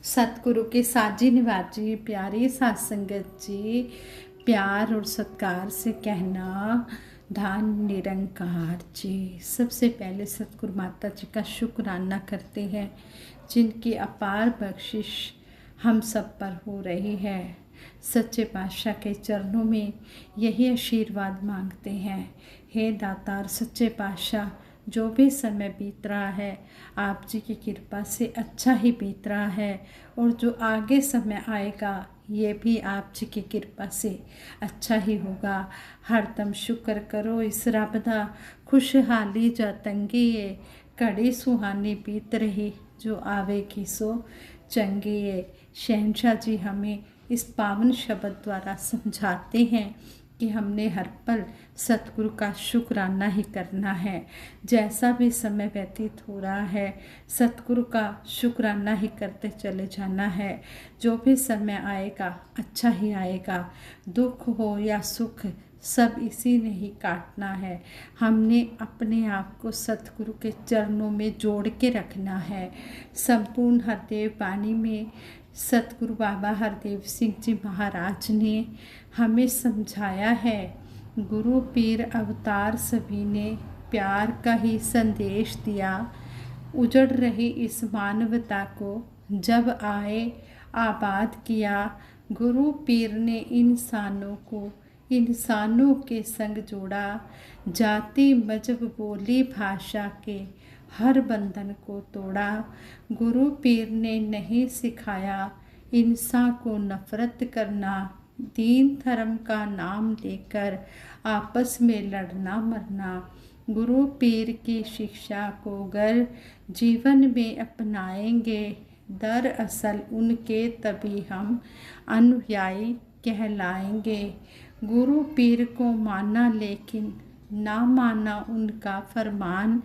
सतगुरु के साजी निवाजी प्यारी साध संगत जी, प्यार और सत्कार से कहना धान निरंकार जी। सबसे पहले सतगुरु माता जी का शुक्राना करते हैं, जिनकी अपार बख्शिश हम सब पर हो रही है। सच्चे पातशाह के चरणों में यही आशीर्वाद मांगते हैं। हे दातार सच्चे पातशाह, जो भी समय बीत रहा है आप जी की कृपा से अच्छा ही बीत रहा है, और जो आगे समय आएगा ये भी आप जी की कृपा से अच्छा ही होगा। हरदम शुक्र करो इस रब दा, खुशहाली जा तंगी है, घड़ी सुहानी बीत रही, जो आवेगी सो चंगी है। शहंशाह जी हमें इस पावन शब्द द्वारा समझाते हैं कि हमने हर पल सतगुरु का शुक्राना ही करना है। जैसा भी समय व्यतीत हो रहा है सतगुरु का शुक्राना ही करते चले जाना है। जो भी समय आएगा अच्छा ही आएगा, दुख हो या सुख सब इसी ने ही काटना है। हमने अपने आप को सतगुरु के चरणों में जोड़ के रखना है। संपूर्ण हरदेव बानी में सतगुरु बाबा हरदेव सिंह जी महाराज ने हमें समझाया है, गुरु पीर अवतार सभी ने प्यार का ही संदेश दिया। उजड़ रही इस मानवता को जब आए आबाद किया, गुरु पीर ने इंसानों को इंसानों के संग जोड़ा। जाति मजहब बोली भाषा के हर बंधन को तोड़ा। गुरु पीर ने नहीं सिखाया इंसान को नफरत करना, दीन धर्म का नाम लेकर आपस में लड़ना मरना। गुरु पीर की शिक्षा को अगर जीवन में अपनाएंगे, दरअसल उनके तभी हम अनुयायी कहलाएंगे। गुरु पीर को माना लेकिन ना माना उनका फरमान,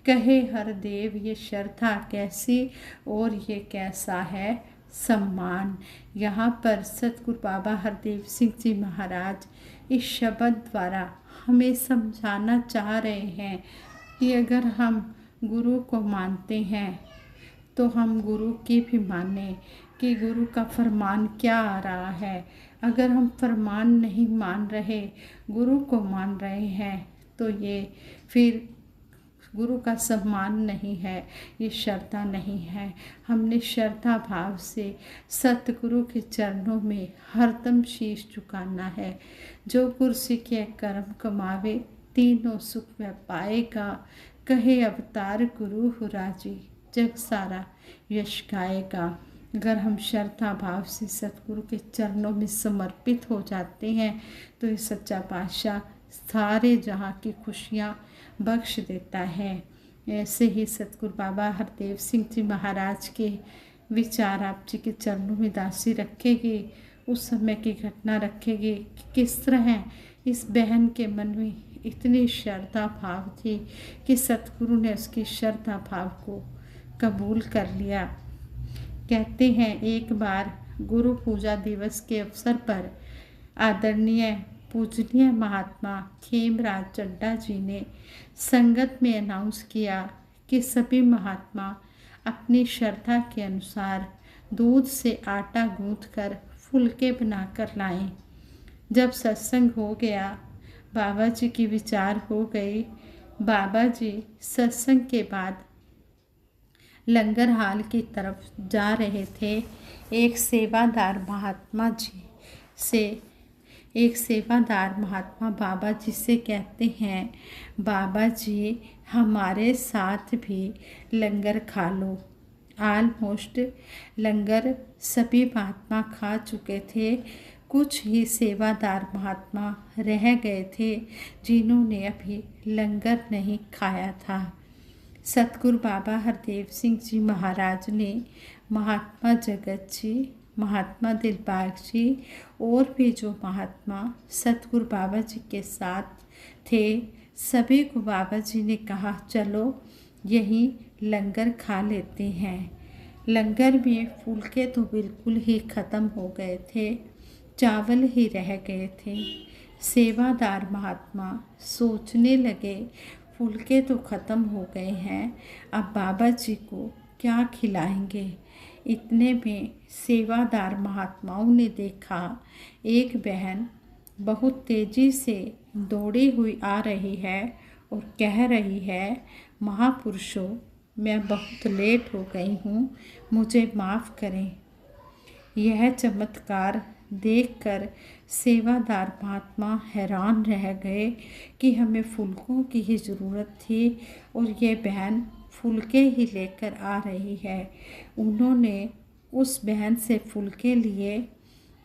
कहे हर देव ये श्रद्धा कैसी और ये कैसा है सम्मान। यहाँ पर सतगुरु बाबा हरदेव सिंह जी महाराज इस शब्द द्वारा हमें समझाना चाह रहे हैं कि अगर हम गुरु को मानते हैं तो हम गुरु की भी माने कि गुरु का फरमान क्या आ रहा है। अगर हम फरमान नहीं मान रहे, गुरु को मान रहे हैं, तो ये फिर गुरु का सम्मान नहीं है, ये श्रद्धा नहीं है। हमने श्रद्धा भाव से सतगुरु के चरणों में हरदम शीश झुकाना है। जो कुर्सी के कर्म कमावे, तीनों सुख वह पाएगा। कहे अवतार गुरु हो राजी, जग सारा यश गाएगा। अगर हम श्रद्धा भाव से सतगुरु के चरणों में समर्पित हो जाते हैं तो ये सच्चा पातशाह सारे जहाँ की खुशियाँ बख्श देता है। ऐसे ही सतगुरु बाबा हरदेव सिंह जी महाराज के विचार आप जी के चरणों में दासी रखेगी। उस समय की घटना रखेगी कि किस तरह इस बहन के मन में इतनी श्रद्धा भाव थी कि सतगुरु ने उसकी श्रद्धा भाव को कबूल कर लिया। कहते हैं एक बार गुरु पूजा दिवस के अवसर पर आदरणीय पूजनीय महात्मा खेमराज चड्ढा जी ने संगत में अनाउंस किया कि सभी महात्मा अपनी श्रद्धा के अनुसार दूध से आटा गूंथकर फुलके बनाकर लाएं। जब सत्संग हो गया, बाबा जी की विचार हो गई। बाबा जी सत्संग के बाद लंगर हाल की तरफ जा रहे थे। एक सेवादार महात्मा बाबा जी से कहते हैं, बाबा जी हमारे साथ भी लंगर खा लो। ऑलमोस्ट लंगर सभी महात्मा खा चुके थे। कुछ ही सेवादार महात्मा रह गए थे जिन्होंने अभी लंगर नहीं खाया था। सतगुरु बाबा हरदेव सिंह जी महाराज ने महात्मा जगत जी, महात्मा दिलबाग जी और भी जो महात्मा सतगुरु बाबा जी के साथ थे, सभी को बाबा जी ने कहा चलो यहीं लंगर खा लेते हैं। लंगर में फुलके तो बिल्कुल ही ख़त्म हो गए थे, चावल ही रह गए थे। सेवादार महात्मा सोचने लगे फुलके तो ख़त्म हो गए हैं, अब बाबा जी को क्या खिलाएंगे। इतने में सेवादार महात्माओं ने देखा एक बहन बहुत तेजी से दौड़ी हुई आ रही है और कह रही है, महापुरुषों, मैं बहुत लेट हो गई हूँ, मुझे माफ़ करें। यह चमत्कार देखकर सेवादार महात्मा हैरान रह गए कि हमें फुलकों की ही ज़रूरत थी और ये बहन फुलके ही लेकर आ रही है। उन्होंने उस बहन से फुलके लिए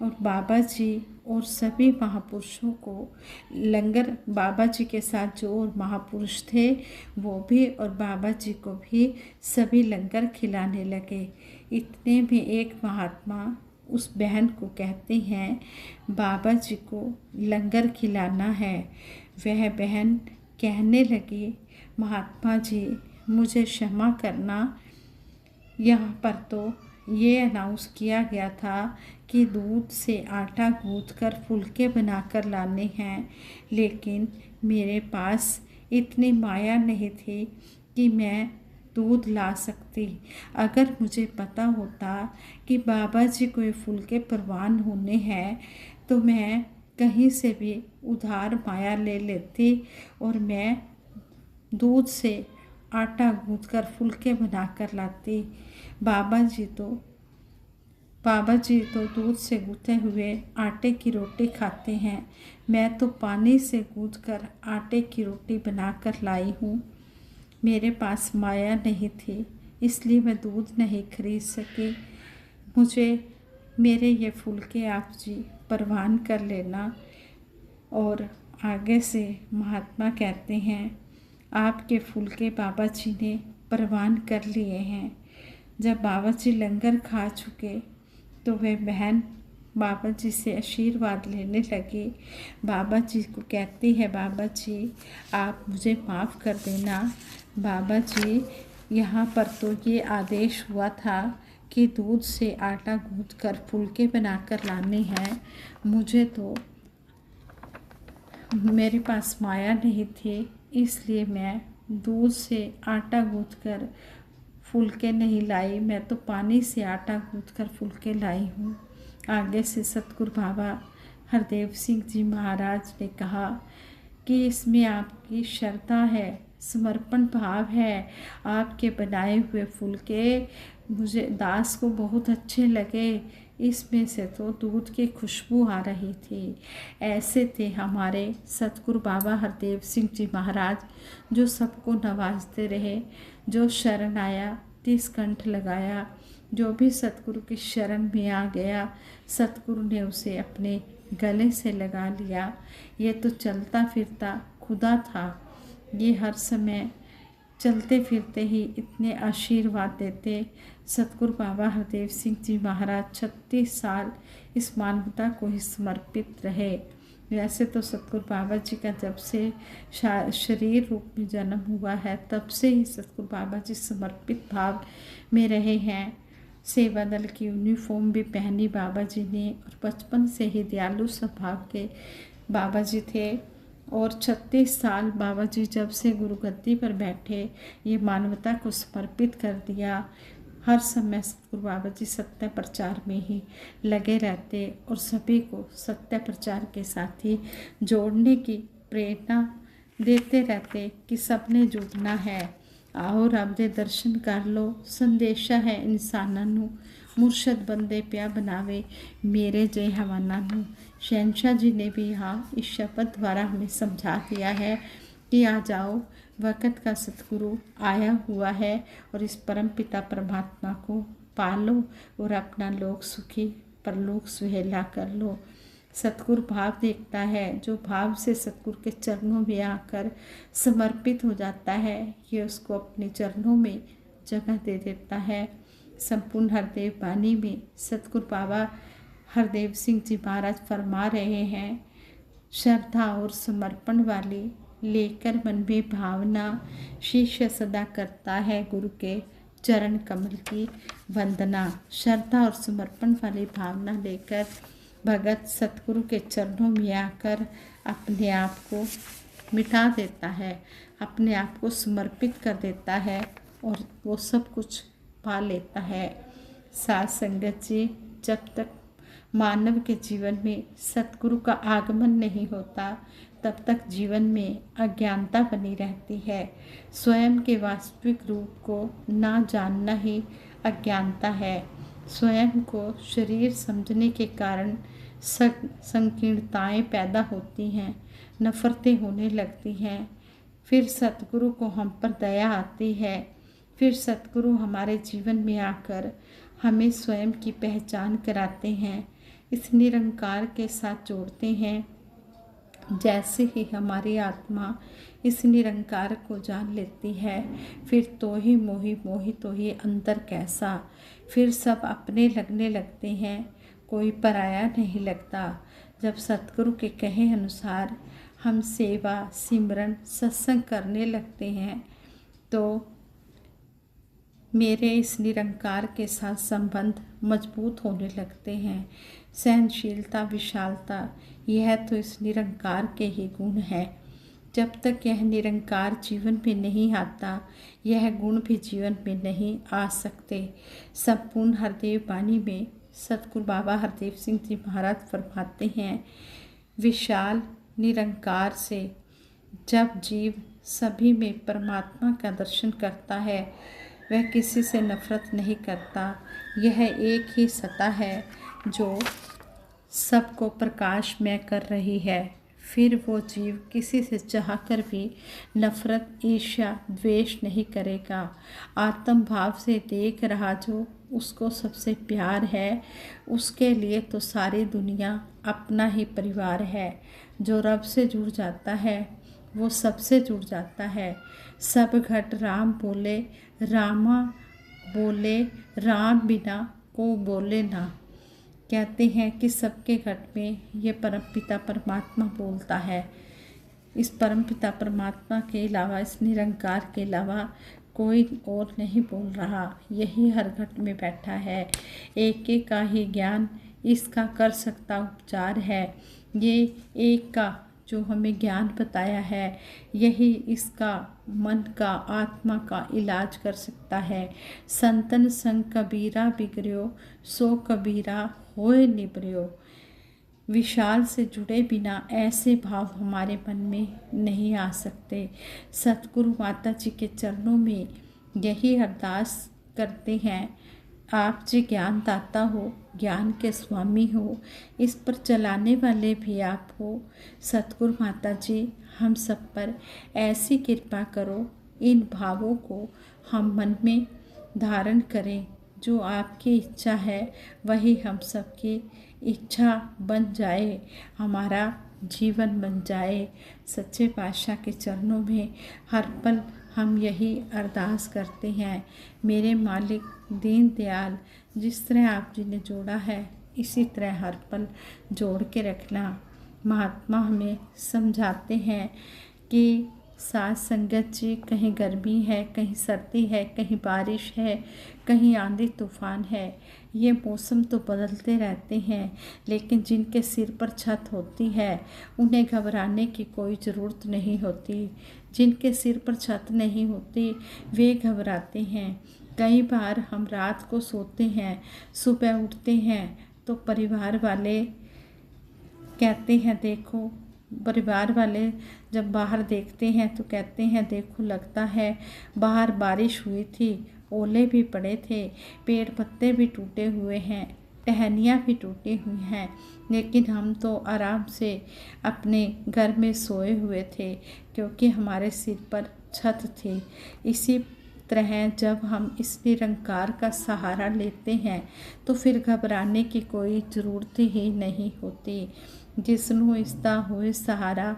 और बाबा जी और सभी महापुरुषों को लंगर, बाबा जी के साथ जो और महापुरुष थे वो भी और बाबा जी को भी सभी लंगर खिलाने लगे। इतने में एक महात्मा उस बहन को कहते हैं, बाबा जी को लंगर खिलाना है। वह बहन कहने लगी, महात्मा जी मुझे क्षमा करना, यहाँ पर तो ये अनाउंस किया गया था कि दूध से आटा गूँथकर फुलके बनाकर लाने हैं, लेकिन मेरे पास इतनी माया नहीं थी कि मैं दूध ला सकती। अगर मुझे पता होता कि बाबा जी को ये फुलके परवान होने हैं तो मैं कहीं से भी उधार माया ले लेती और मैं दूध से आटा गूँथकर फुलके बनाकर लाती। बाबा जी तो दूध से गूँथे हुए आटे की रोटी खाते हैं, मैं तो पानी से गूँथकर आटे की रोटी बनाकर लाई हूँ। मेरे पास माया नहीं थी, इसलिए मैं दूध नहीं खरीद सकी। मुझे मेरे ये फुलके आप जी परवान कर लेना। और आगे से महात्मा कहते हैं, आपके फुलके बाबा जी ने परवान कर लिए हैं। जब बाबा जी लंगर खा चुके तो वह बहन बाबा जी से आशीर्वाद लेने लगी। बाबा जी को कहती है, बाबा जी आप मुझे माफ़ कर देना। बाबा जी यहाँ पर तो ये आदेश हुआ था कि दूध से आटा गूँथकर फुलके बनाकर लाने हैं, मुझे तो मेरे पास माया नहीं थी, इसलिए मैं दूध से आटा गूँथकर फुलके नहीं लाई, मैं तो पानी से आटा गूँथकर फुलके लाई हूँ। आगे से सतगुरु बाबा हरदेव सिंह जी महाराज ने कहा कि इसमें आपकी श्रद्धा है, समर्पण भाव है। आपके बनाए हुए फुलके मुझे दास को बहुत अच्छे लगे, इसमें से तो दूध की खुशबू आ रही थी। ऐसे थे हमारे सतगुरु बाबा हरदेव सिंह जी महाराज, जो सबको नवाजते रहे। जो शरण आया 30 कंठ लगाया, जो भी सतगुरु की शरण में आ गया सतगुरु ने उसे अपने गले से लगा लिया। ये तो चलता फिरता खुदा था, ये हर समय चलते फिरते ही इतने आशीर्वाद देते। सतगुरु बाबा हरदेव सिंह जी महाराज 36 साल इस मानवता को ही समर्पित रहे। वैसे तो सतगुरु बाबा जी का जब से शरीर रूप में जन्म हुआ है तब से ही सतगुरु बाबा जी समर्पित भाव में रहे हैं। सेवा दल की यूनिफॉर्म भी पहनी बाबा जी ने और बचपन से ही दयालु स्वभाव के बाबा जी थे। और 36 साल बाबा जी जब से गुरु गद्दी पर बैठे ये मानवता को समर्पित कर दिया। हर समय सतगुरु बाबा जी सत्य प्रचार में ही लगे रहते और सभी को सत्य प्रचार के साथ ही जोड़ने की प्रेरणा देते रहते कि सबने जुड़ना है। आओ रब दे दर्शन कर लो, संदेशा है इंसानां नूं, मुर्शद बंदे प्या बनावे मेरे जय हवाना नूं। शहनशाह जी ने भी यहाँ इस शब्द द्वारा हमें समझा दिया है कि आ जाओ, वक़्त का सतगुरु आया हुआ है और इस परम पिता परमात्मा को पालो और अपना लोक सुखी परलोक सुहेला कर लो। सतगुरु भाव देखता है, जो भाव से सतगुरु के चरणों में आकर समर्पित हो जाता है, ये उसको अपने चरणों में जगह दे देता है। संपूर्ण हरदेव वाणी में सतगुरु बाबा हरदेव सिंह जी महाराज फरमा रहे हैं, श्रद्धा और समर्पण वाली लेकर मन में भावना, शिष्य सदा करता है गुरु के चरण कमल की वंदना। श्रद्धा और समर्पण वाली भावना लेकर भगत सतगुरु के चरणों में आकर अपने आप को मिटा देता है, अपने आप को समर्पित कर देता है और वो सब कुछ पा लेता है। साथ संगत जी, जब तक मानव के जीवन में सतगुरु का आगमन नहीं होता तब तक जीवन में अज्ञानता बनी रहती है। स्वयं के वास्तविक रूप को ना जानना ही अज्ञानता है। स्वयं को शरीर समझने के कारण संकीर्णताएं पैदा होती हैं, नफरतें होने लगती हैं। फिर सतगुरु को हम पर दया आती है। फिर सतगुरु हमारे जीवन में आकर हमें स्वयं की पहचान कराते हैं, इस निरंकार के साथ जोड़ते हैं। जैसे ही हमारी आत्मा इस निरंकार को जान लेती है, फिर तो ही मोही मोही तो ही अंतर कैसा, फिर सब अपने लगने लगते हैं, कोई पराया नहीं लगता। जब सतगुरु के कहे अनुसार हम सेवा, सिमरन, सत्संग करने लगते हैं तो मेरे इस निरंकार के साथ संबंध मजबूत होने लगते हैं। सहनशीलता, विशालता, यह तो इस निरंकार के ही गुण है। जब तक यह निरंकार जीवन में नहीं आता, यह गुण भी जीवन में नहीं आ सकते। संपूर्ण हरदेव वाणी में सतगुरु बाबा हरदेव सिंह जी महाराज फरमाते हैं, विशाल निरंकार से जब जीव सभी में परमात्मा का दर्शन करता है, वह किसी से नफरत नहीं करता। यह एक ही सत्ता है जो सबको प्रकाशमय कर रही है। फिर वो जीव किसी से चाहकर भी नफरत, ईर्ष्या, द्वेष नहीं करेगा। आत्म भाव से देख रहा जो उसको सबसे प्यार है, उसके लिए तो सारी दुनिया अपना ही परिवार है। जो रब से जुड़ जाता है वो सबसे जुड़ जाता है। सब घट राम बोले, रामा बोले, राम बिना को बोले ना। कहते हैं कि सबके घट में ये परमपिता परमात्मा बोलता है। इस परमपिता परमात्मा के अलावा, इस निरंकार के अलावा कोई और नहीं बोल रहा। यही हर घट में बैठा है। एक एक का ही ज्ञान इसका कर सकता उपचार है। ये एक का जो हमें ज्ञान बताया है, यही इसका मन का, आत्मा का इलाज कर सकता है। संतन संग कबीरा बिगड़ियो, सो कबीरा होए निबरियो। विशाल से जुड़े बिना ऐसे भाव हमारे मन में नहीं आ सकते। सतगुरु माता जी के चरणों में यही अरदास करते हैं, आप जी ज्ञान दाता हो, ज्ञान के स्वामी हो, इस पर चलाने वाले भी आप हो। सतगुरु माता जी हम सब पर ऐसी कृपा करो, इन भावों को हम मन में धारण करें। जो आपकी इच्छा है वही हम सबकी इच्छा बन जाए, हमारा जीवन बन जाए। सच्चे पातशाह के चरणों में हर पल हम यही अरदास करते हैं। मेरे मालिक दीन दयाल, जिस तरह आप जी ने जोड़ा है इसी तरह हर पल जोड़ के रखना। महात्मा हमें समझाते हैं कि साथ संगत जी, कहीं गर्मी है, कहीं सर्दी है, कहीं बारिश है, कहीं आंधी तूफान है। ये मौसम तो बदलते रहते हैं, लेकिन जिनके सिर पर छत होती है उन्हें घबराने की कोई ज़रूरत नहीं होती। जिनके सिर पर छत नहीं होती वे घबराते हैं। कई बार हम रात को सोते हैं, सुबह उठते हैं तो परिवार वाले कहते हैं, देखो, परिवार वाले जब बाहर देखते हैं तो कहते हैं, देखो लगता है बाहर बारिश हुई थी, ओले भी पड़े थे, पेड़ पत्ते भी टूटे हुए हैं, टहनियाँ भी टूटी हुई हैं, लेकिन हम तो आराम से अपने घर में सोए हुए थे क्योंकि हमारे सिर पर छत थी। इसी तरह जब हम इस निरंकार का सहारा लेते हैं तो फिर घबराने की कोई ज़रूरत ही नहीं होती। जिसनों इसदा होए सहारा,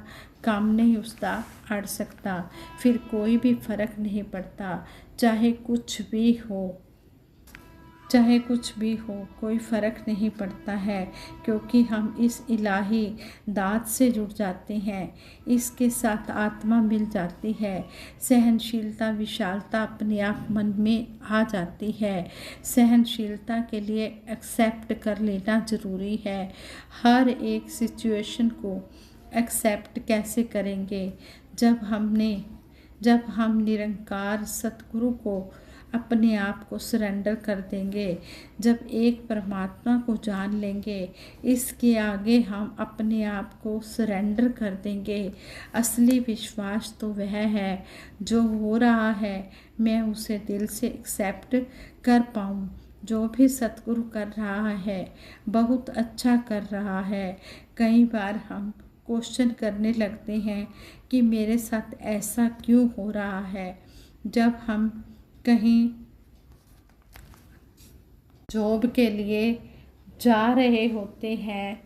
काम नहीं उसका अड़ सकता। फिर कोई भी फर्क नहीं पड़ता, चाहे कुछ भी हो, चाहे कुछ भी हो, कोई फ़र्क नहीं पड़ता है, क्योंकि हम इस इलाही दात से जुड़ जाते हैं। इसके साथ आत्मा मिल जाती है। सहनशीलता, विशालता अपने आप मन में आ जाती है। सहनशीलता के लिए एक्सेप्ट कर लेना ज़रूरी है। हर एक सिचुएशन को एक्सेप्ट कैसे करेंगे जब हम निरंकार सतगुरु को अपने आप को सरेंडर कर देंगे, जब एक परमात्मा को जान लेंगे, इसके आगे हम अपने आप को सरेंडर कर देंगे। असली विश्वास तो वह है जो हो रहा है मैं उसे दिल से एक्सेप्ट कर पाऊँ। जो भी सतगुरु कर रहा है बहुत अच्छा कर रहा है। कई बार हम क्वेश्चन करने लगते हैं कि मेरे साथ ऐसा क्यों हो रहा है। जब हम कहीं जॉब के लिए जा रहे होते हैं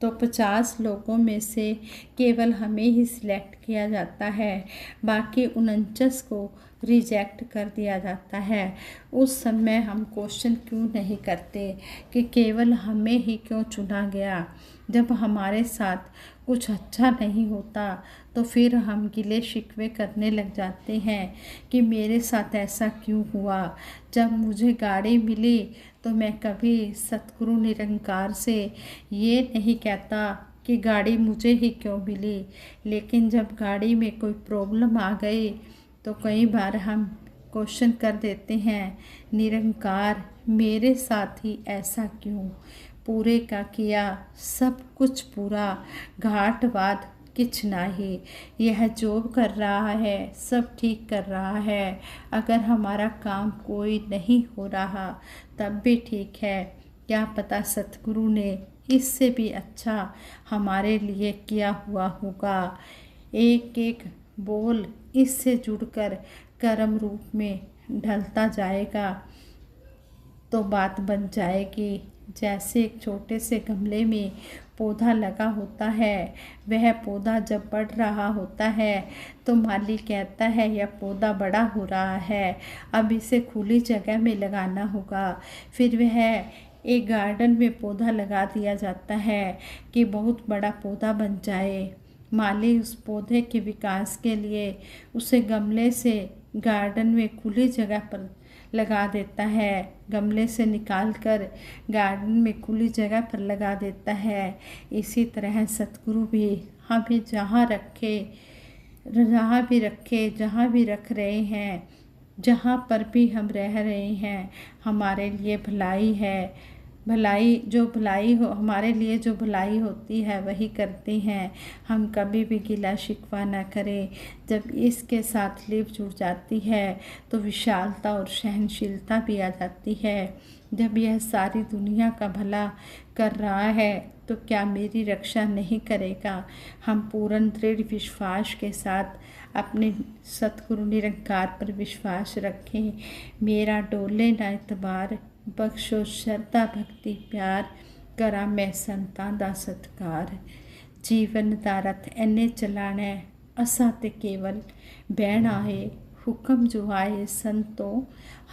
तो 50 लोगों में से केवल हमें ही सिलेक्ट किया जाता है, बाकी 49 को रिजेक्ट कर दिया जाता है। उस समय हम क्वेश्चन क्यों नहीं करते कि केवल हमें ही क्यों चुना गया। जब हमारे साथ कुछ अच्छा नहीं होता तो फिर हम गिले शिकवे करने लग जाते हैं कि मेरे साथ ऐसा क्यों हुआ। जब मुझे गाड़ी मिली तो मैं कभी सतगुरु निरंकार से ये नहीं कहता कि गाड़ी मुझे ही क्यों मिली, लेकिन जब गाड़ी में कोई प्रॉब्लम आ गई तो कई बार हम क्वेश्चन कर देते हैं, निरंकार मेरे साथ ही ऐसा क्यों। पूरे का किया सब कुछ पूरा, घाट बाद किछ नाही। यह जो कर रहा है सब ठीक कर रहा है। अगर हमारा काम कोई नहीं हो रहा तब भी ठीक है। क्या पता सतगुरु ने इससे भी अच्छा हमारे लिए किया हुआ होगा। एक एक बोल इससे जुड़कर कर्म रूप में ढलता जाएगा तो बात बन जाएगी। जैसे एक छोटे से गमले में पौधा लगा होता है, वह पौधा जब बढ़ रहा होता है तो माली कहता है यह पौधा बड़ा हो रहा है, अब इसे खुली जगह में लगाना होगा। फिर वह एक गार्डन में पौधा लगा दिया जाता है कि बहुत बड़ा पौधा बन जाए। माली उस पौधे के विकास के लिए उसे गमले से गार्डन में खुली जगह पर लगा देता है, गमले से निकालकर गार्डन में खुली जगह पर लगा देता है। इसी तरह सतगुरु भी हमें जहाँ रखे जहाँ भी रख रहे हैं, जहाँ पर भी हम रह रहे हैं हमारे लिए भलाई है। जो भलाई हो हमारे लिए, जो भलाई होती है वही करते हैं। हम कभी भी गिला शिकवा ना करें। जब इसके साथ लिप जुड़ जाती है तो विशालता और सहनशीलता भी आ जाती है। जब यह सारी दुनिया का भला कर रहा है तो क्या मेरी रक्षा नहीं करेगा। हम पूर्ण दृढ़ विश्वास के साथ अपने सतगुरु निरंकार पर विश्वास रखें। मेरा डोले ना इतबार, बख्शो श्रद्धा भक्ति प्यार, करा मैं संतां दा सत्कार। जीवन दा रथ इन्ने चलाना असां ते केवल बहना है। हुक्म जो आए संतों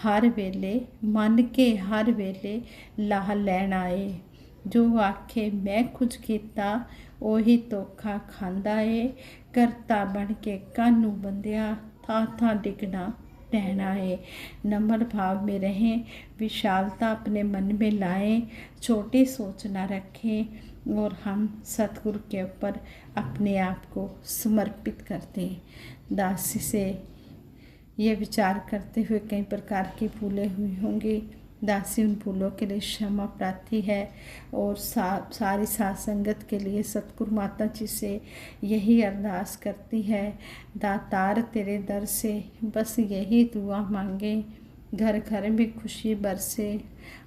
हर वेले, मन के हर वेले लाह लैन आए। जो आखे मैं कुछ कीता ओही धोखा खांदा है। करता बन के कानू बंदिया, था था डिगना रहना है। नम्र भाव में रहें, विशालता अपने मन में लाएं, छोटी सोच ना रखें और हम सतगुरु के ऊपर अपने आप को समर्पित कर दें। दासी से ये विचार करते हुए कई प्रकार की भूलें हुई होंगी। दासी उन भूलों के लिए क्षमा प्रार्थी है और सारी साथ संगत के लिए सतगुरु माता जी से यही अरदास करती है, दातार तेरे दर से बस यही दुआ मांगे, घर घर में खुशी बरसे,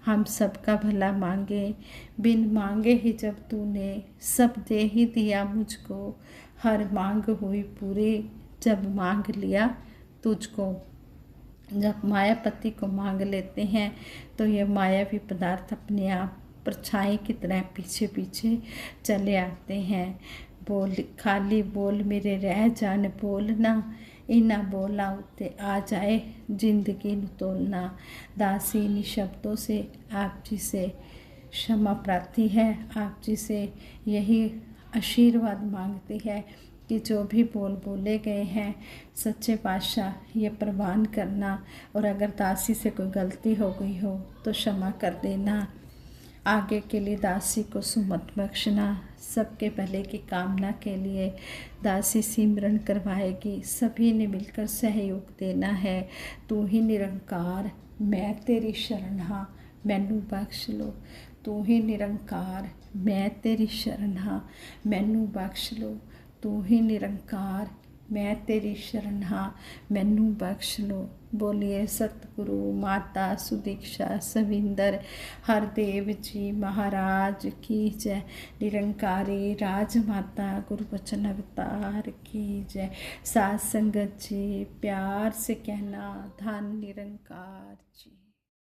हम सबका भला मांगे। बिन मांगे ही जब तूने सब दे ही दिया मुझको, हर मांग हुई पूरी जब मांग लिया तुझको। जब मायापति को मांग लेते हैं तो ये मायावी पदार्थ अपने आप परछाई की तरह पीछे पीछे चले आते हैं। बोल खाली बोल मेरे रह जान बोलना, इना बोला उत्ते आ जाए जिंदगी नु तोलना। दासी इन शब्दों से आप जी से क्षमा प्रार्थी है, आप जी से यही आशीर्वाद मांगती है कि जो भी बोल बोले गए हैं सच्चे पातशाह ये प्रवान करना, और अगर दासी से कोई गलती हो गई हो तो क्षमा कर देना। आगे के लिए दासी को सुमत बख्शना, सबके भले की कामना के लिए दासी सिमरन करवाएगी। सभी ने मिलकर सहयोग देना है। तू ही निरंकार मैं तेरी शरण हाँ, मैनू बख्श लो। तू ही निरंकार मैं तेरी शरण हाँ, मैनू बख्श लो। तू ही निरंकार मैं तेरी शरण हाँ, मैनू बख्श लो। बोलिए सतगुरु माता सुदीक्षा सविंदर हरदेव जी महाराज की जय। निरंकारी राजमाता गुरुबचन अवतार की जय। साथ संगत जी प्यार से कहना धन निरंकार जी।